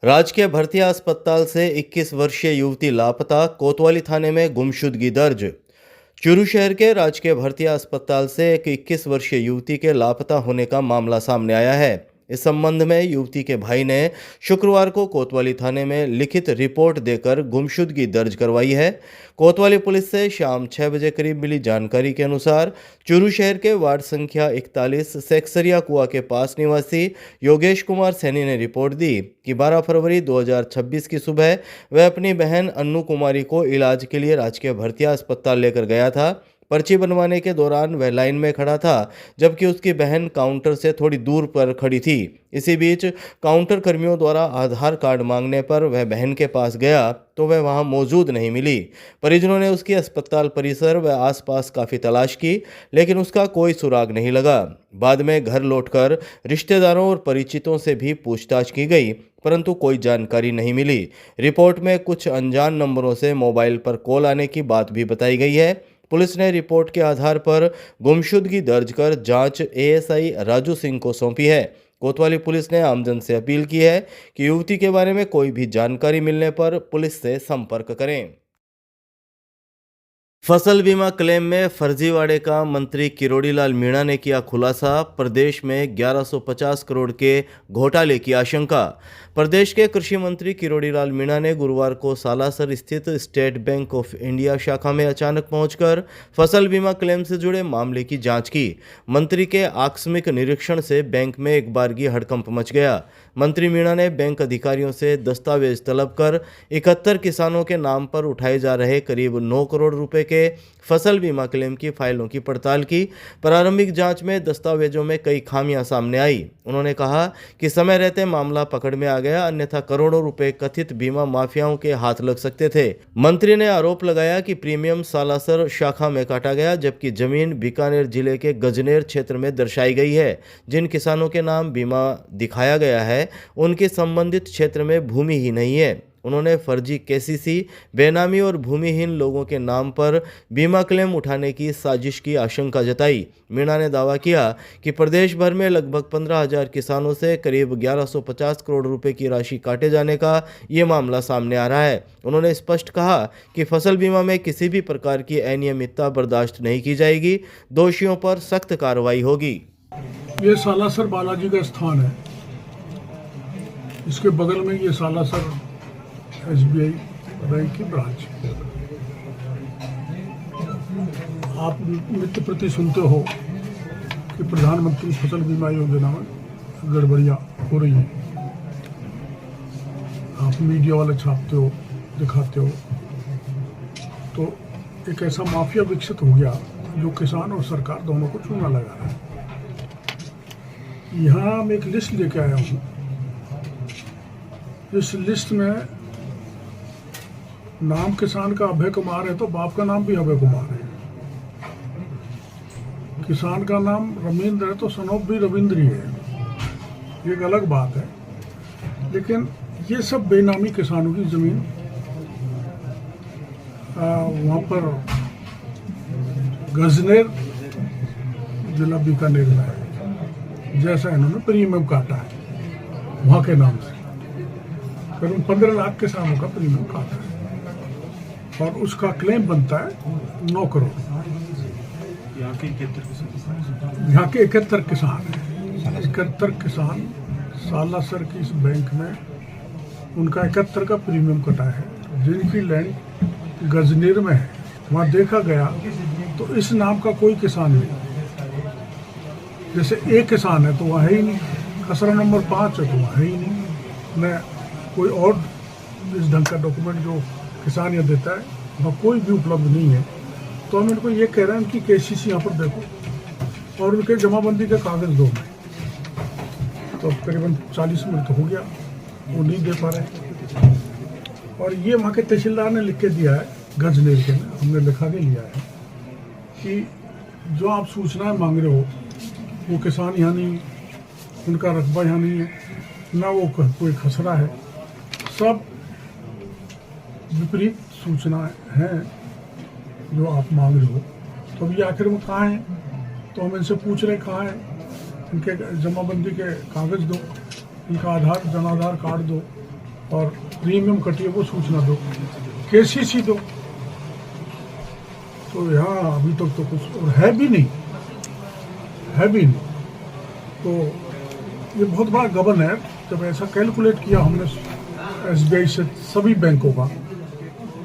राजकीय भर्तिया अस्पताल से 21 वर्षीय युवती लापता, कोतवाली थाने में गुमशुदगी दर्ज। चूरू शहर के राजकीय भर्तिया अस्पताल से एक 21 वर्षीय युवती के लापता होने का मामला सामने आया है। इस संबंध में युवती के भाई ने शुक्रवार को कोतवाली थाने में लिखित रिपोर्ट देकर गुमशुदगी दर्ज करवाई है। कोतवाली पुलिस से शाम 6 बजे करीब मिली जानकारी के अनुसार चूरू शहर के वार्ड संख्या 41 सेक्सरिया कुआ के पास निवासी योगेश कुमार सैनी ने रिपोर्ट दी कि 12 फरवरी 2026 की सुबह वह अपनी बहन अन्नू कुमारी को इलाज के लिए राजकीय भर्तिया अस्पताल लेकर गया था। पर्ची बनवाने के दौरान वह लाइन में खड़ा था, जबकि उसकी बहन काउंटर से थोड़ी दूर पर खड़ी थी। इसी बीच काउंटर कर्मियों द्वारा आधार कार्ड मांगने पर वह बहन के पास गया तो वह वहां मौजूद नहीं मिली। परिजनों ने उसकी अस्पताल परिसर व आसपास काफ़ी तलाश की, लेकिन उसका कोई सुराग नहीं लगा। बाद में घर लौटकर रिश्तेदारों और परिचितों से भी पूछताछ की गई, परंतु कोई जानकारी नहीं मिली। रिपोर्ट में कुछ अनजान नंबरों से मोबाइल पर कॉल आने की बात भी बताई गई है। पुलिस ने रिपोर्ट के आधार पर गुमशुदगी दर्ज कर जांच एएसआई राजू सिंह को सौंपी है। कोतवाली पुलिस ने आमजन से अपील की है कि युवती के बारे में कोई भी जानकारी मिलने पर पुलिस से संपर्क करें। फसल बीमा क्लेम में फर्जीवाड़े का मंत्री किरोड़ी लाल मीणा ने किया खुलासा। प्रदेश में 1150 करोड़ के घोटाले की आशंका। प्रदेश के कृषि मंत्री किरोड़ी लाल मीणा ने गुरुवार को सालासर स्थित स्टेट बैंक ऑफ इंडिया शाखा में अचानक पहुंचकर फसल बीमा क्लेम से जुड़े मामले की जांच की। मंत्री के आकस्मिक निरीक्षण से बैंक में एक बारगी हड़कंप मच गया। मंत्री मीणा ने बैंक अधिकारियों से दस्तावेज तलब कर 71 किसानों के नाम पर उठाए जा रहे करीब 9 करोड़ रुपए के फसल बीमा क्लेम की फाइलों की पड़ताल की। प्रारंभिक जांच में दस्तावेजों में कई खामियां सामने आई। उन्होंने कहा कि समय रहते मामला पकड़ में आ गया, अन्यथा करोड़ों रुपए कथित बीमा माफियाओं के हाथ लग सकते थे। मंत्री ने आरोप लगाया कि प्रीमियम सालासर शाखा में काटा गया, जबकि जमीन बीकानेर जिले के गजनेर क्षेत्र में दर्शाई गई है। जिन किसानों के नाम बीमा दिखाया गया है उनके संबंधित क्षेत्र में भूमि ही नहीं है। उन्होंने फर्जी केसीसी, बेनामी और भूमिहीन लोगों के नाम पर बीमा क्लेम उठाने की साजिश की आशंका जताई। मीणा ने दावा किया कि प्रदेश भर में लगभग 15,000 किसानों से करीब 1150 करोड़ रुपए की राशि काटे जाने का ये मामला सामने आ रहा है। उन्होंने स्पष्ट कहा कि फसल बीमा में किसी भी प्रकार की अनियमितता बर्दाश्त नहीं की जाएगी। दोषियों पर सख्त कार्रवाई होगी। ये सालासर बालाजी का स्थान है। इसके बगल में ये सालासर एसबीआई बैंक की ब्रांच। आप नित्य प्रति सुनते हो कि प्रधानमंत्री फसल बीमा योजना में गड़बड़ियाँ हो रही हैं। आप मीडिया वाले छापते हो, दिखाते हो, तो एक ऐसा माफिया विकसित हो गया जो किसान और सरकार दोनों को चूना लगा रहा है। यहाँ मैं एक लिस्ट लेके आया हूँ। इस लिस्ट में नाम किसान का अभय कुमार है तो बाप का नाम भी अभय कुमार है। किसान का नाम रविंद्र है तो सनोप भी रविंद्र ही है। ये एक अलग बात है, लेकिन ये सब बेनामी किसानों की जमीन वहाँ पर गजनेर जिला बीकानेर में है। जैसा इन्होंने प्रीमियम काटा है वहाँ के नाम से, करीब 15 लाख किसानों का प्रीमियम काटा है और उसका क्लेम बनता है 9 करोड़। यहाँ के 71 किसान हैं। 71 किसान सालासर की इस बैंक में उनका 71 का प्रीमियम कटा है, जिनकी लैंड गजनेर में है। वहाँ देखा गया तो इस नाम का कोई किसान नहीं। जैसे एक किसान है तो वहाँ है ही नहीं, खसरा नंबर 5 है तो वहाँ है ही नहीं, न कोई और इस ढंग का डॉक्यूमेंट जो किसान यहाँ देता है वहाँ कोई भी उपलब्ध नहीं है। तो हम इनको ये कह रहे हैं कि केसीसी यहाँ पर देखो और उनके जमाबंदी के कागज दो। तो करीबन 40 मिनट हो गया, वो नहीं दे पा रहे। और ये वहाँ के तहसीलदार ने लिख के दिया है, गजनेर के ने हमने लिखा के लिया है कि जो आप सूचनाएं मांग रहे हो वो किसान यहाँ नहीं, उनका रकबा यहाँ नहीं है, ना वो कोई खसरा है, सब विपरीत सूचनाएं हैं जो आप मांग रहे हो। तो अब ये आखिर में कहाँ हैं? तो हम इनसे पूछ रहे कहाँ हैं, इनके जमाबंदी के कागज़ दो, इनका आधार जनाधार कार्ड दो, और प्रीमियम कटी है वो सूचना दो, केसीसी दो। तो यहाँ अभी तक तो कुछ और है भी नहीं। तो ये बहुत बड़ा गबन है। जब ऐसा कैलकुलेट किया हमने एसबीआई से सभी बैंकों का,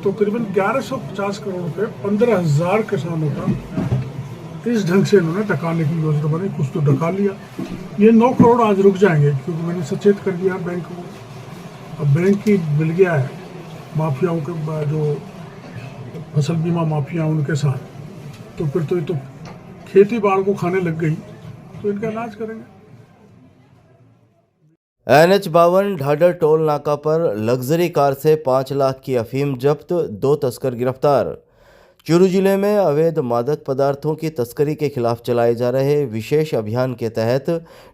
तो करीबन 1150 करोड़ रुपए 15,000 किसानों का इस ढंग से इन्होंने डकाने की योजना बनाई। कुछ तो डका लिया। ये 9 करोड़ आज रुक जाएंगे क्योंकि मैंने सचेत कर दिया बैंक को। अब बैंक की मिल गया है माफियाओं के, जो फसल बीमा माफिया उनके साथ, तो फिर तो ये तो खेती बाड़ को खाने लग गई, तो इनका इलाज करेंगे। NH52 ढाडर टोल नाका पर लग्जरी कार से 5 लाख की अफीम जब्त, 2 तस्कर गिरफ्तार। चूरू जिले में अवैध मादक पदार्थों की तस्करी के खिलाफ चलाए जा रहे विशेष अभियान के तहत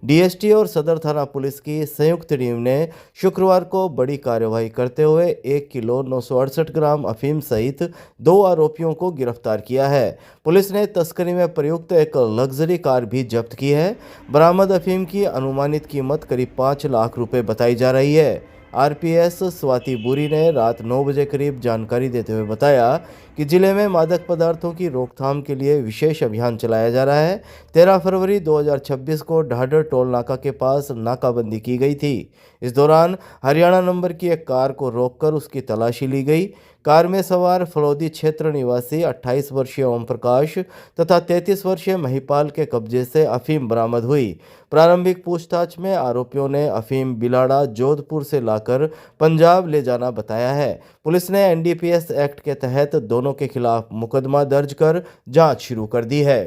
डीएसटी और सदर थाना पुलिस की संयुक्त टीम ने शुक्रवार को बड़ी कार्रवाई करते हुए 1 किलो 968 ग्राम अफीम सहित 2 आरोपियों को गिरफ्तार किया है। पुलिस ने तस्करी में प्रयुक्त एक लग्जरी कार भी जब्त की है। बरामद अफीम की अनुमानित कीमत करीब 5 लाख रुपए बताई जा रही है। आरपीएस स्वाति बुरी ने रात 9 बजे करीब जानकारी देते हुए बताया कि जिले में मादक पदार्थों की रोकथाम के लिए विशेष अभियान चलाया जा रहा है। 13 फरवरी 2026 को ढाडर टोल नाका के पास नाकाबंदी की गई थी। इस दौरान हरियाणा नंबर की एक कार को रोककर उसकी तलाशी ली गई। कार में सवार फलोदी क्षेत्र निवासी 28 वर्षीय ओम प्रकाश तथा 33 वर्षीय महिपाल के कब्जे से अफीम बरामद हुई। प्रारंभिक पूछताछ में आरोपियों ने अफीम बिलाड़ा जोधपुर से लाकर पंजाब ले जाना बताया है। पुलिस ने एनडीपीएस एक्ट के तहत दोनों के खिलाफ मुकदमा दर्ज कर जांच शुरू कर दी है।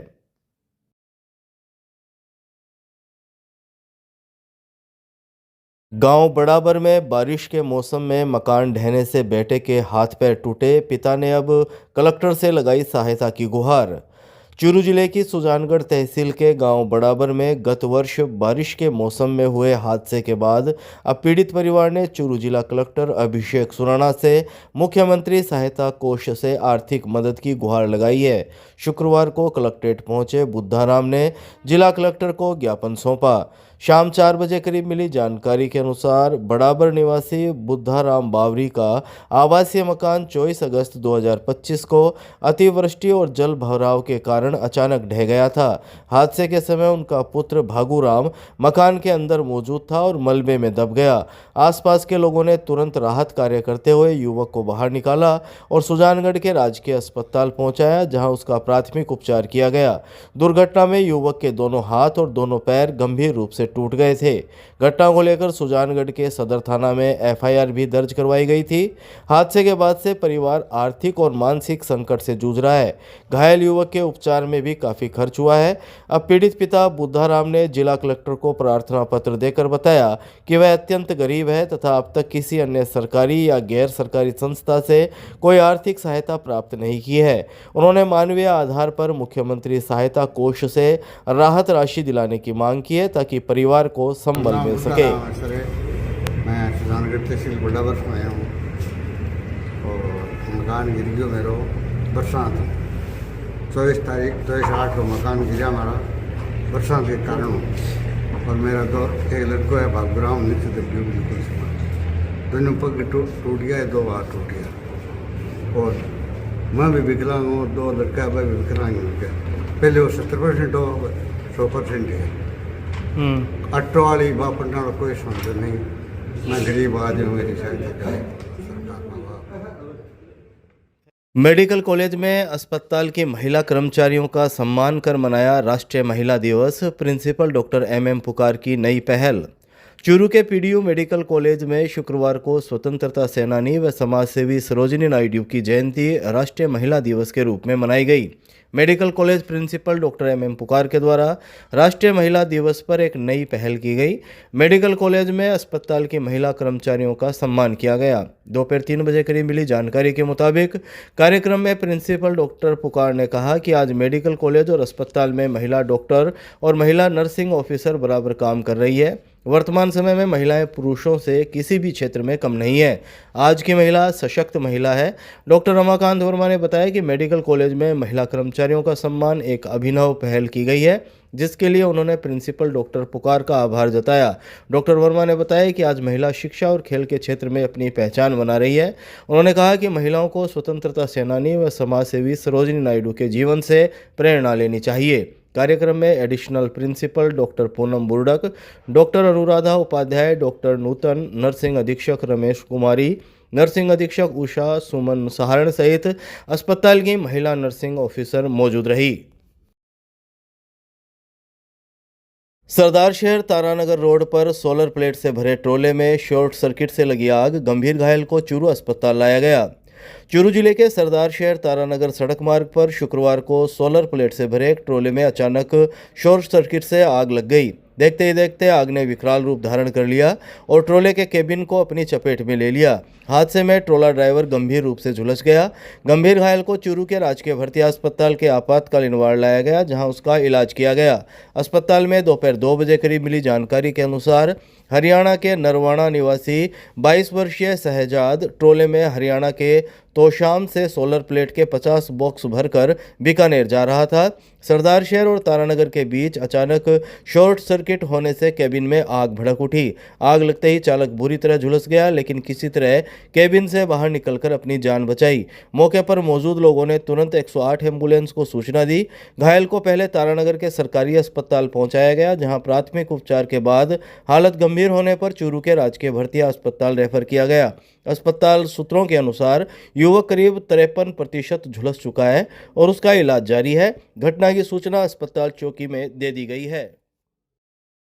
गांव बड़ाबर में बारिश के मौसम में मकान ढहने से बेटे के हाथ पैर टूटे, पिता ने अब कलेक्टर से लगाई सहायता की गुहार। चूरू जिले की सुजानगढ़ तहसील के गांव बड़ाबर में गत वर्ष बारिश के मौसम में हुए हादसे के बाद अब पीड़ित परिवार ने चूरू जिला कलेक्टर अभिषेक सुराणा से मुख्यमंत्री सहायता कोष से आर्थिक मदद की गुहार लगाई है। शुक्रवार को कलेक्ट्रेट पहुंचे बुद्धाराम ने जिला कलेक्टर को ज्ञापन सौंपा। शाम 4 बजे करीब मिली जानकारी के अनुसार बड़ाबर निवासी बुद्धाराम बावरी का आवासीय मकान 24 अगस्त 2025 को अतिवृष्टि और जल भराव के कारण अचानक ढह गया था। हादसे के समय उनका पुत्र भागूराम मकान के अंदर मौजूद था और मलबे में दब गया। आसपास के लोगों ने तुरंत राहत कार्य करते हुए युवक को बाहर निकाला और सुजानगढ़ के राजकीय अस्पताल पहुंचाया, जहां उसका प्राथमिक उपचार किया गया। दुर्घटना में युवक के दोनों हाथ और दोनों पैर गंभीर रूप से टूट गए थे। घटना को लेकर सुजानगढ़ के सदर थाना में एफआईआर भी दर्ज करवाई गई थी। हादसे के बाद से परिवार आर्थिक और मानसिक संकट से जूझ रहा है। घायल युवक के उपचार में भी काफी खर्च हुआ है। अब पीड़ित पिता बुद्धाराम ने जिला कलेक्टर को प्रार्थना पत्र देकर बताया कि वह अत्यंत गरीब है तथा अब तक किसी अन्य सरकारी या गैर सरकारी संस्था से कोई आर्थिक सहायता प्राप्त नहीं की है। उन्होंने मानवीय आधार पर मुख्यमंत्री सहायता कोष से राहत राशि दिलाने की मांग की है ताकि परिवार को संबल मिल सके। मैं सुजानगढ़ तहसील बड़ाबर से आया हूँ और मकान गिर गया मेरा बरसात 24/8 को मकान गिरा हमारा बरसात के कारण। और मेरा दो एक लड़का है भागुराम नीचे दब गया बिल्कुल से, दोनों पग टूट गया, 2 हाथ टूट गया। और मैं भी विकलांग हूँ, 2 लड़का भाई भी विकलांग हो गया। पहले वो 70% हो 100% है। ऑटो वाली बापना कोई समझ नहीं। मैं गरीब आदमी हूँ, मेरी सहायता करें सरकार। मेडिकल कॉलेज में अस्पताल की महिला कर्मचारियों का सम्मान कर मनाया राष्ट्रीय महिला दिवस, प्रिंसिपल डॉक्टर MM पुकार की नई पहल। चूरू के पीडीयू मेडिकल कॉलेज में शुक्रवार को स्वतंत्रता सेनानी व समाजसेवी सरोजिनी नायडू की जयंती राष्ट्रीय महिला दिवस के रूप में मनाई गई। Medical college principal doctor MM Pukar के द्वारा राष्ट्रीय महिला दिवस पर एक नई पहल की गई। मेडिकल कॉलेज में अस्पताल की महिला कर्मचारियों का सम्मान किया गया। दोपहर 3 बजे करीब मिली जानकारी के मुताबिक कार्यक्रम में प्रिंसिपल डॉक्टर पुकार ने कहा कि आज मेडिकल कॉलेज और अस्पताल में महिला डॉक्टर और महिला नर्सिंग ऑफिसर बराबर काम कर रही है। वर्तमान समय में महिलाएं पुरुषों से किसी भी क्षेत्र में कम नहीं है। आज की महिला सशक्त महिला है। डॉक्टर रमाकांत वर्मा ने बताया कि मेडिकल कॉलेज में महिला कर्मचारियों का सम्मान एक अभिनव पहल की गई है। जिसके लिए उन्होंने प्रिंसिपल डॉक्टर पुकार का आभार जताया। डॉक्टर वर्मा ने बताया कि आज महिला शिक्षा और खेल के क्षेत्र में अपनी पहचान बना रही है। उन्होंने कहा कि महिलाओं को स्वतंत्रता सेनानी व समाज सेवी सरोजिनी नायडू के जीवन से प्रेरणा लेनी चाहिए। कार्यक्रम में additional principal doctor Poonam Burdak, doctor Anuradha Upadhyay, doctor Nutan, nursing अधीक्षक रमेश कुमारी, नर्सिंग अधीक्षक उषा सुमन सहारण सहित अस्पताल की महिला नर्सिंग ऑफिसर मौजूद रही। सरदार शहर तारानगर रोड पर सोलर प्लेट से भरे ट्रोले में शॉर्ट सर्किट से लगी आग, गंभीर घायल को चूरू अस्पताल लाया गया। चूरू जिले के सरदार शहर तारानगर सड़क मार्ग पर शुक्रवार को सोलर प्लेट से भरे एक ट्रोले में अचानक शॉर्ट सर्किट से आग लग गई। देखते ही देखते आग ने विकराल रूप धारण कर लिया और ट्रोले के केबिन को अपनी चपेट में ले लिया। हादसे में ट्रोला ड्राइवर गंभीर रूप से झुलस गया। गंभीर घायल को चूरू के राजकीय भर्ती अस्पताल के आपातकालीन वार्ड लाया गया, जहां उसका इलाज किया गया। अस्पताल में दोपहर 2 बजे करीब मिली जानकारी के अनुसार हरियाणा के नरवाणा निवासी 22 वर्षीय शहजाद ट्रोले में हरियाणा के तोशाम से सोलर प्लेट के 50 बॉक्स भरकर बीकानेर जा रहा था। सरदार शहर और तारानगर के बीच अचानक शॉर्ट सर्किट होने से केबिन में आग भड़क उठी। आग लगते ही चालक बुरी तरह झुलस गया, लेकिन किसी तरह केबिन से बाहर निकलकर अपनी जान बचाई। मौके पर मौजूद लोगों ने तुरंत 108 एम्बुलेंस को सूचना दी। घायल को पहले तारानगर के सरकारी अस्पताल पहुंचाया गया, जहां प्राथमिक उपचार के बाद हालत गंभीर होने पर चूरू के राजकीय भर्ती अस्पताल रेफर किया गया। अस्पताल सूत्रों के अनुसार युवक करीब 53% झुलस चुका है और उसका इलाज जारी है। घटना की सूचना अस्पताल चौकी में दे दी गई है।